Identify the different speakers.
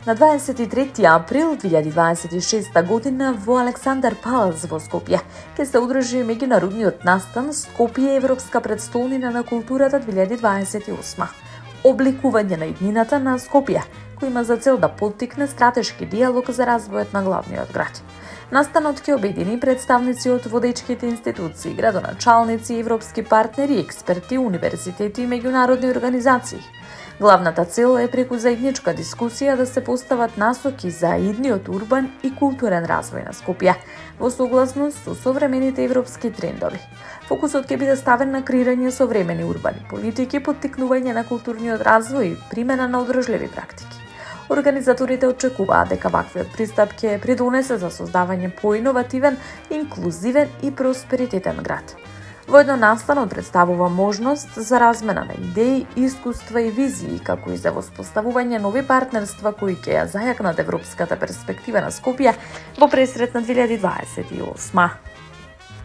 Speaker 1: На 23 април 2026 година во Александар Палац во Скопје ќе се одржи меѓународниот настан Скопје Европска престолнина на културата 2028. Обликување на иднината на Скопје, кој има за цел да поттикне стратешки диалог за развојот на главниот град. Настанот ќе обедини представници од водечките институции, градоначалници, европски партнери, експерти, универзитети и меѓународни организации. Главната цел е преку заедничка дискусија да се постават насоки за идниот урбан и културен развој на Скопје, во согласност со современите европски трендови. Фокусот ќе биде ставен на креирање современи урбани политики, поттикнување на културниот развој и примена на одржливи практики. Организаторите очекуваат дека ваквиот пристап ќе придонесе за создавање поиновативен, инклузивен и просперитетен град. Воедно настанот представува можност за размена на идеи, искуства и визии, како и за воспоставување нови партнерства кои ќе ја зајакнат европската перспектива на Скопје во пресрет на 2028.